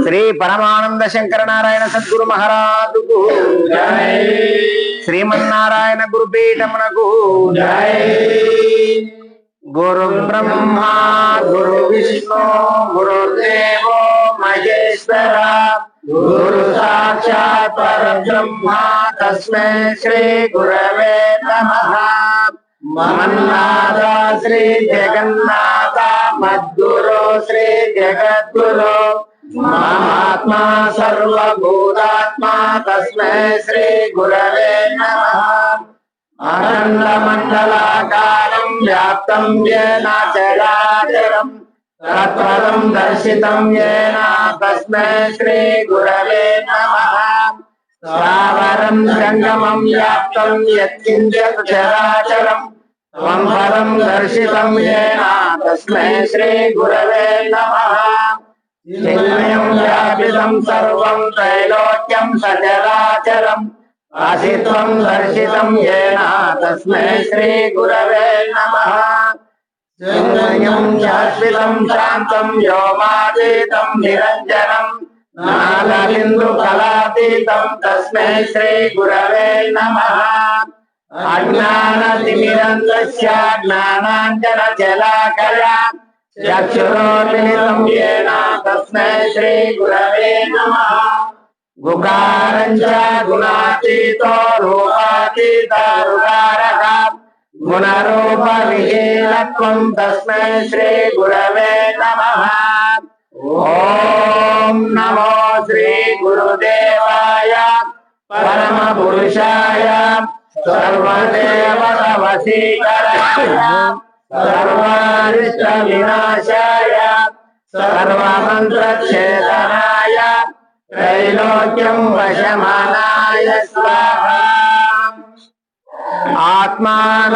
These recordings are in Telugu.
శ్రీ పరమానంద శంకర నారాయణ సద్గురు మహారాజుకు జై. శ్రీమన్నారాయణ గురుపీఠమునకు జై. గురు బ్రహ్మ గురు విష్ణు గురుదేవో మహేశ్వర గురు సాక్షాత్ పరబ్రహ్మ తస్మై శ్రీ గురవే నమః. మన్నాథ శ్రీ జగన్నాథ మద్గురు శ్రీ జగద్గురు మహాత్మా సర్వభూతాత్మా తస్మై శ్రీ గురవే నమః. అఖండ మండలాకారం వ్యాప్తం యేన చరాచరం తత్పదం దర్శితం యేన తస్మై శ్రీ గురవే నమః. స్థావరం జంగమం వ్యాప్తం యత్కించిత్ చరాచరం త్వం పదం దర్శితం యేన తస్మై శ్రీ గురవే నమః. చిన్మయం వ్యాపితం సర్వం త్రైలోక్యం సచరాచరం ఆసిత్వం దర్శితం యేన తస్మై శ్రీ గురవే నమః. చిన్మయం శాశ్వతం శాంతం వ్యోమాతీతం నిరంజనం నాదబిందు కళాతీతం తస్మై శ్రీ గురవే నమః. అజ్ఞానతిమిరంతస్య జ్ఞానాంజన శలాకయా చక్షురోన్మిలితం యేన తస్మై శ్రీ గురవే నమః. గుకారం చ గుణాతీతో రూపాతీత రుగారః గుణరూప విహీనత్వం తస్మై శ్రీ గురవే నమః. ఓం నమో శ్రీ గురుదేవాయ పరమ పురుషాయ సర్వదేవత వశీకరాయ సర్వారిష్ట వినాశాయ సర్వమంత్ర ఛేదనాయ త్రైలోక్యం వశమానాయ స్వాహా.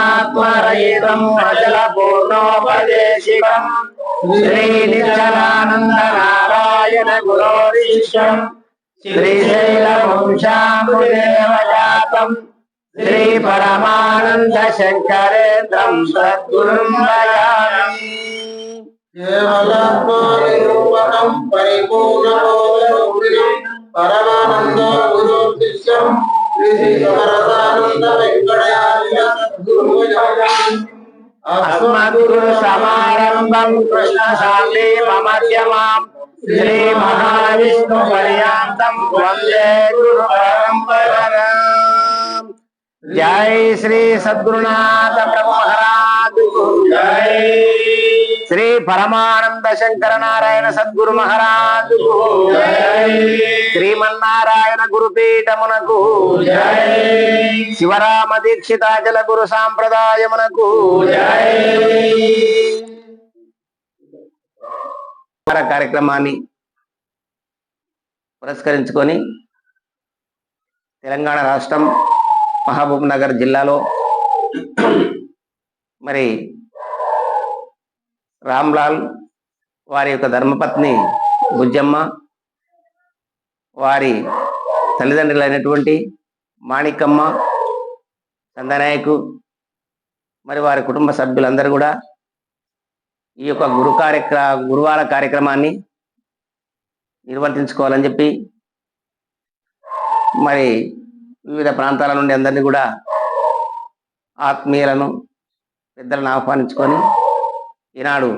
ఆత్మానాత్మరహితం అచల పూర్ణోపదేశికం శ్రీ నిత్యానంద నారాయణ గురోరీశం శ్రీశైల వంశాముదేవజాతం శ్రీ పరమానంద శంకరేంద్రం సద్గురుం భజామి. కేవలాత్మనిరూపణం పరిపూర్ణమోదరూపిణం పరమానంద గురుశిష్యం శ్రీ సమరసానంద వెంకటాచార్య సద్గురు భజామి. అస్మద్గురు సమారంభం కృష్ణ శాంతిమధ్యమాం శ్రీ మహావిష్ణు పర్యంతం వందే గురు పరంపరాం. జై శ్రీ సద్గురునాథ ప్రభు మహారాజు జై. శ్రీ పరమానంద శంకర నారాయణ సద్గురు మహారాజు జై. శ్రీమన్నారాయణ గురుపీఠమునకు జై. శివరామ దీక్షితాచల గురు సాంప్రదాయమునకు జై. కార్యక్రమాన్ని పురస్కరించుకొని తెలంగాణ రాష్ట్రం మహబూబ్ నగర్ జిల్లాలో మరి రామ్లాల్ వారి యొక్క ధర్మపత్ని బుజ్జమ్మ, వారి తల్లిదండ్రులైనటువంటి మాణికమ్మ, చందనాయకు, మరి వారి కుటుంబ సభ్యులందరూ కూడా ఈ యొక్క గురువార కార్యక్రమాన్ని నిర్వర్తించుకోవాలని చెప్పి మరి వివిధ ప్రాంతాల నుండి అందరినీ కూడా ఆత్మీయులను పెద్దలను ఆహ్వానించుకొని ఈనాడు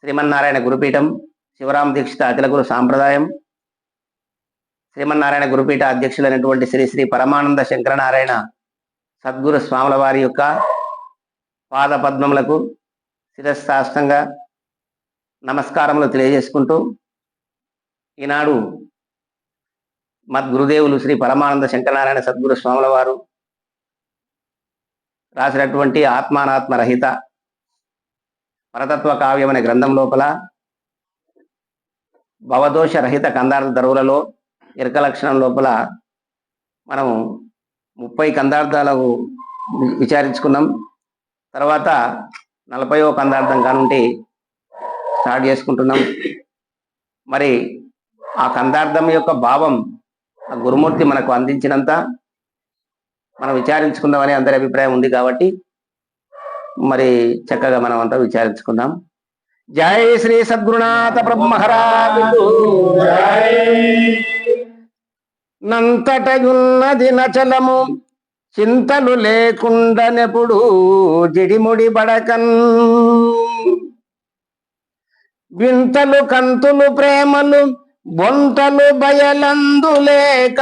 శ్రీమన్నారాయణ గురుపీఠం శివరామ దీక్షిత అఖిల గురు సాంప్రదాయం శ్రీమన్నారాయణ గురుపీఠ అధ్యక్షులైనటువంటి శ్రీ శ్రీ పరమానంద శంకరనారాయణ సద్గురు స్వాముల వారి యొక్క పాద పద్మములకు శిరస్సాష్టంగా నమస్కారములు తెలియజేసుకుంటూ ఈనాడు మద్గురుదేవులు శ్రీ పరమానంద శంకరనారాయణ సద్గురు స్వాముల వారు రాసినటువంటి ఆత్మానాత్మ రహిత పరతత్వ కావ్యం అనే గ్రంథం లోపల భవదోష రహిత కందార్థ ధరువులలో ఇరక లక్షణం లోపల మనం 30 కందార్థాలకు విచారించుకున్నాం. తర్వాత 40వ కందార్థం కానుంటి స్టార్ట్ చేసుకుంటున్నాం. మరి ఆ కందార్థం యొక్క భావం ఆ గురుమూర్తి మనకు అందించినంత మనం విచారించుకుందామని అందరి అభిప్రాయం ఉంది కాబట్టి మరి చక్కగా మనం అంతా విచారించుకుందాం. జై శ్రీ సద్గురునాథ బ్రహ్మహరాజు నంతటయున్నది నచలము చింతలు లేకుండనెప్పుడు జిడిముడి బడకన్ వింతలు కంతులు ప్రేమలు బొంతలు బయలందులేక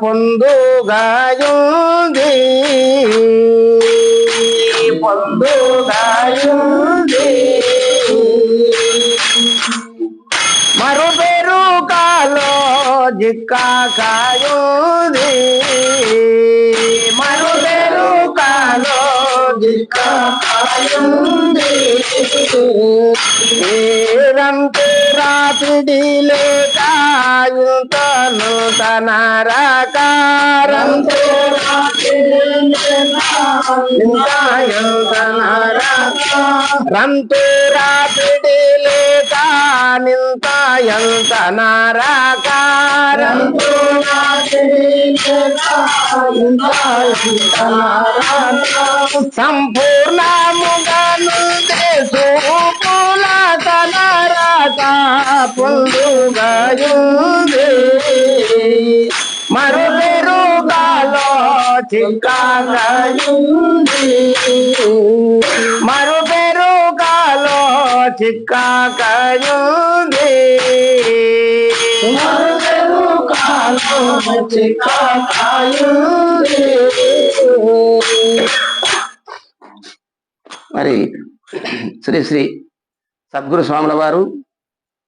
పొందుగాయుంది పొందుగాయుంది మరుబెరు కాలో జిక్కాకాయుంది మరుబెరు కాలో జిక్కాకాయుంది ఏరంటే రాపిడి లేకాయుంతను తన రాకారంతో రంతు రాపిడి లేక నింతాయంత నారాకారంతో సంపూర్ణముగా నుండే సూపుల తనరాక పొందుగాయుంది మరుబెరు కాలో చిక్కాకాయుంది మరుబెరు కాలో చిక్కాకాయుంది మరుబెరు కాలో చిక్కాకాయుంది. మరి శ్రీ శ్రీ సద్గురు స్వాముల వారు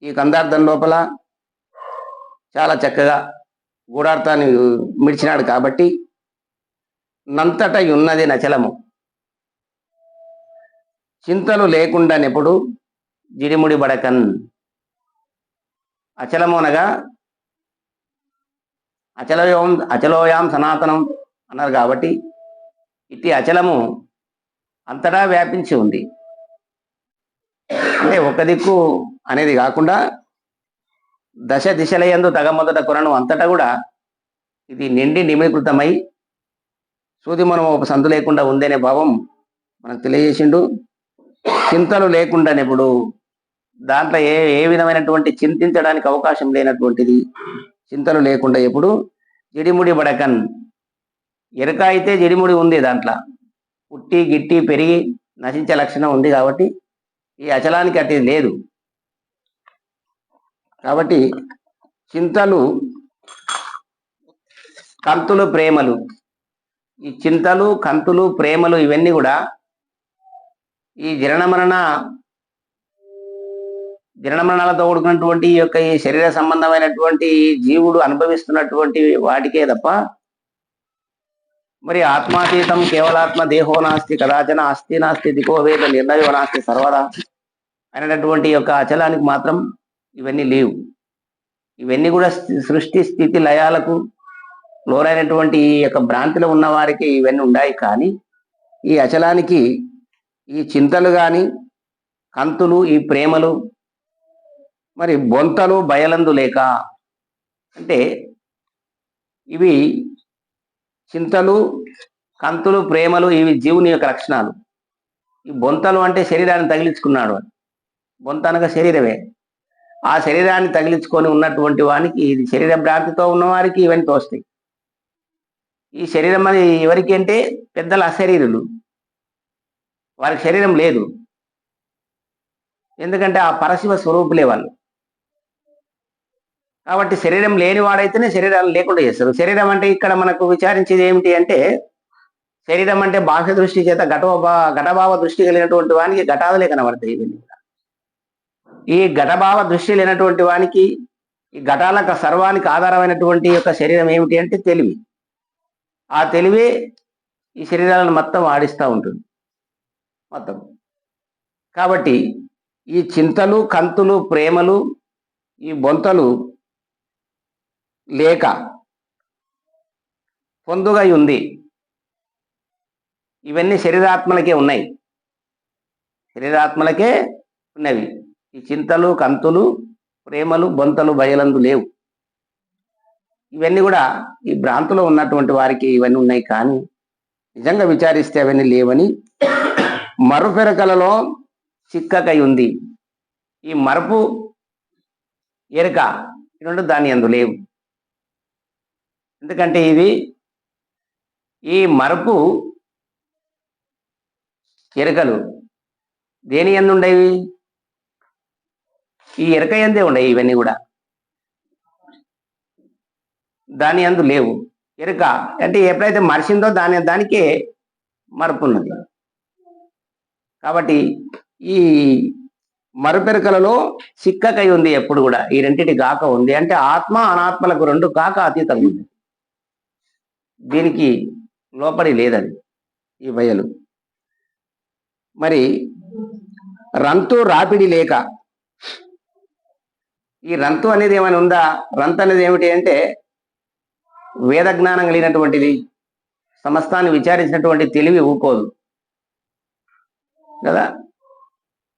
ఈ కందార్థం లోపల చాలా చక్కగా గూఢార్థాన్ని మిడిచినాడు కాబట్టి నంతట ఉన్నది నచలము చింతలు లేకుండానెప్పుడు జిడిముడి బడకన్ అచలము అనగా అచలోయాం సనాతనం అన్నారు కాబట్టి ఇట్టి అచలము అంతటా వ్యాపించి ఉంది. అంటే ఒక దిక్కు అనేది కాకుండా దశ దిశలయందు తగమొదట కొనను అంతటా కూడా ఇది నిండి నిమికృతమై సూది మనం ఒక సందు లేకుండా ఉందనే భావం మనకు తెలియజేసిండు. చింతలు లేకుండానెప్పుడు దాంట్లో ఏ విధమైనటువంటి చింతించడానికి అవకాశం లేనటువంటిది చింతలు లేకుండా ఎప్పుడు జిడిముడి బడకన్ ఎరక అయితే జిడిముడి ఉంది దాంట్లో పుట్టి గిట్టి పెరిగి నశించే లక్షణం ఉంది కాబట్టి ఈ అచలానికి అటు లేదు. కాబట్టి చింతలు కంతులు ప్రేమలు ఈ చింతలు కంతులు ప్రేమలు ఇవన్నీ కూడా ఈ జననమరణాలతో కూడుకున్నటువంటి ఈ యొక్క ఈ శరీర సంబంధమైనటువంటి జీవుడు అనుభవిస్తున్నటువంటి వాటికే తప్ప మరి ఆత్మాతీతం కేవలాత్మ దేహో నాస్తి కదాచన అస్థి నాస్తి దికో వేద నిర్ణయో నాస్తి సర్వదా అనేటటువంటి యొక్క అచలానికి మాత్రం ఇవన్నీ లేవు. ఇవన్నీ కూడా సృష్టి స్థితి లయాలకు లోనైనటువంటి ఈ యొక్క భ్రాంతిలో ఉన్న వారికి ఇవన్నీ ఉన్నాయి. కానీ ఈ అచలానికి ఈ చింతలు కానీ కంతులు ఈ ప్రేమలు మరి బొంతలు బయలందు లేక అంటే ఇవి చింతలు కంతులు ప్రేమలు ఇవి జీవుని యొక్క లక్షణాలు. ఈ బొంతలు అంటే శరీరాన్ని తగిలించుకున్నాడు. బొంత అనగా శరీరమే. ఆ శరీరాన్ని తగిలించుకొని ఉన్నటువంటి వానికి ఇది శరీర భ్రాంతితో ఉన్నవారికి ఇవన్నీ తోస్తాయి. ఈ శరీరం అని ఎవరికి అంటే పెద్దల అశరీరులు, వారికి శరీరం లేదు. ఎందుకంటే ఆ పరశివ స్వరూపులే వాళ్ళు. కాబట్టి శరీరం లేని వాడైతేనే శరీరాలు లేకుండా చేస్తారు. శరీరం అంటే ఇక్కడ మనకు విచారించేది ఏమిటి అంటే శరీరం అంటే బాహ్య దృష్టి చేత ఘటభావ దృష్టి కలిగినటువంటి వానికి ఘటాదులే కనబడతాయి. ఇవన్నీ ఈ ఘటభావ దృష్టి లేనటువంటి వానికి ఈ ఘటాలకు సర్వానికి ఆధారమైనటువంటి యొక్క శరీరం ఏమిటి అంటే తెలివి. ఆ తెలివే ఈ శరీరాలను మొత్తం ఆడిస్తూ ఉంటుంది మొత్తం. కాబట్టి ఈ చింతలు కంతులు ప్రేమలు ఈ బొంతలు లేక పొందుగా ఉంది. ఇవన్నీ శరీరాత్మలకే ఉన్నాయి, శరీరాత్మలకే ఉన్నవి. ఈ చింతలు కంతులు ప్రేమలు బొంతలు బయలందు లేవు. ఇవన్నీ కూడా ఈ భ్రాంతిలో ఉన్నటువంటి వారికి ఇవన్నీ ఉన్నాయి. కానీ నిజంగా విచారిస్తే అవన్నీ లేవని మరుపెరకలలో చిక్కకై ఉంది. ఈ మరపు ఎరుక ఈ రెండు దాని యందు లేవు. ఎందుకంటే ఈ మరపు ఎరుకలు దేని యందు ఉండేవి? ఈ ఎరుక యందే ఉండేవి. ఇవన్నీ కూడా దాని యందు లేవు. ఎరుక అంటే ఎప్పుడైతే మరిచిందో దానికే మరపు ఉన్నది. కాబట్టి ఈ మరుపెరుకలలో చిక్కకై ఉంది ఎప్పుడు కూడా. ఈ రెంటిటి గాక ఉంది అంటే ఆత్మ అనాత్మలకు రెండు కాక అతీతంగా ఉంది. దీనికి లోపడి లేదది ఈ బయలు. మరి రంతు రాపిడి లేక, ఈ రంతు అనేది ఏమైనా ఉందా? రంతు అనేది ఏమిటి అంటే వేద జ్ఞానం కలిగినటువంటిది, సమస్తాన్ని విచారించినటువంటి తెలివి ఊకోదు కదా.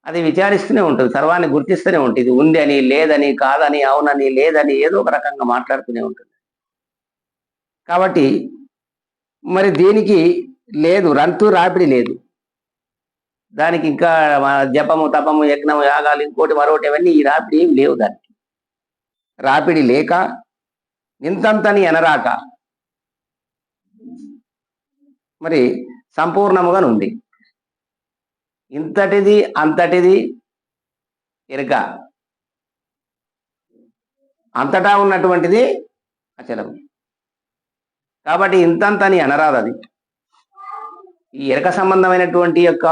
అది విచారిస్తూనే ఉంటుంది, సర్వాన్ని గుర్తిస్తూనే ఉంటుంది. ఉంది అని, లేదని, కాదని, అవునని, లేదని ఏదో ఒక రకంగా మాట్లాడుతూనే ఉంటుంది. కాబట్టి మరి దీనికి లేదు, రంతు రాపిడి లేదు. దానికి ఇంకా జపము, తపము, యజ్ఞము, యాగాలు, ఇంకోటి మరొకటి అవన్నీ ఈ రాపిడి ఏమి లేవు. దానికి రాపిడి లేక ఇంతంతని ఎనరాక మరి సంపూర్ణముగా ఉంది. ఇంతటిది అంతటిది ఎరుక, అంతటా ఉన్నటువంటిది అచలము. కాబట్టి ఇంతంతని అనరాదు. అది ఈ ఎరుక సంబంధమైనటువంటి యొక్క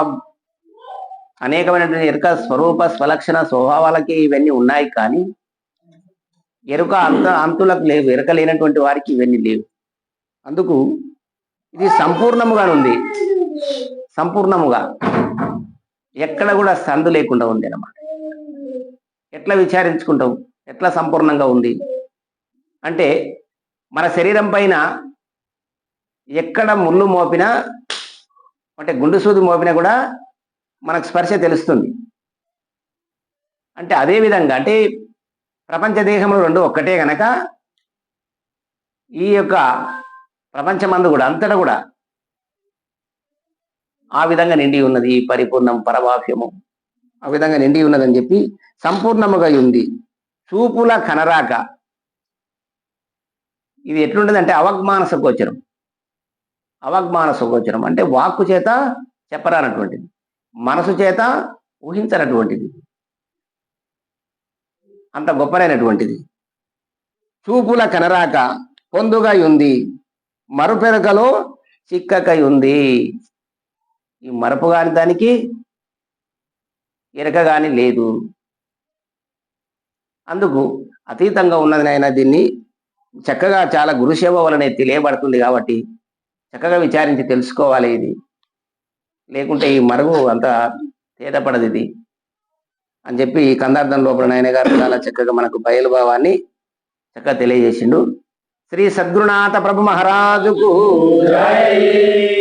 అనేకమైనటువంటి ఎరుక స్వరూప స్వలక్షణ స్వభావాలకి ఇవన్నీ ఉన్నాయి. కానీ ఎరుక అంతులకు లేవు. ఎరుక లేనటువంటి వారికి ఇవన్నీ లేవు. అందుకు ఇది సంపూర్ణముగా ఉంది. సంపూర్ణముగా ఎక్కడ కూడా సందు లేకుండా ఉంది అన్నమాట. ఎట్లా విచారించుకుంటాం? ఎట్లా సంపూర్ణంగా ఉంది అంటే మన శరీరం పైన ఎక్కడ ముళ్ళు మోపినా, అంటే గుండు సూది మోపినా కూడా మనకు స్పర్శ తెలుస్తుంది. అంటే అదే విధంగా అంటే ప్రపంచ దేహంలో రెండు ఒక్కటే గనక ఈ యొక్క ప్రపంచమందు కూడా అంతటా కూడా ఆ విధంగా నిండి ఉన్నది. ఈ పరిపూర్ణం పరమాభ్యము ఆ విధంగా నిండి ఉన్నదని చెప్పి సంపూర్ణముగా ఉంది. చూపుల కనరాక, ఇది ఎట్లుంటది అంటే అవగ్మానస గోచరం. అవగ్మానస గోచరం అంటే వాక్కు చేత చెప్పరానటువంటిది, మనసు చేత ఊహించనటువంటిది, అంత గొప్పనైనటువంటిది. చూపుల కనరాక పొందుగా ఉంది, మరుపెరకలో చిక్కకై ఉంది. ఈ మరపు కాని దానికి ఎరక గాని లేదు. అందుకు అతీతంగా ఉన్నది. అయినా దీన్ని చక్కగా చాలా గురుసేవ వలన తెలియబడుతుంది. కాబట్టి చక్కగా విచారించి తెలుసుకోవాలి. ఇది లేకుంటే ఈ మరుగు అంత తేటపడదు ఇది అని చెప్పి ఈ కందార్థం లోపల నాయన గారు చాలా చక్కగా మనకు బయలుభావాన్ని చక్కగా తెలియజేసిండు. శ్రీ సద్గురునాథ ప్రభు మహారాజుకు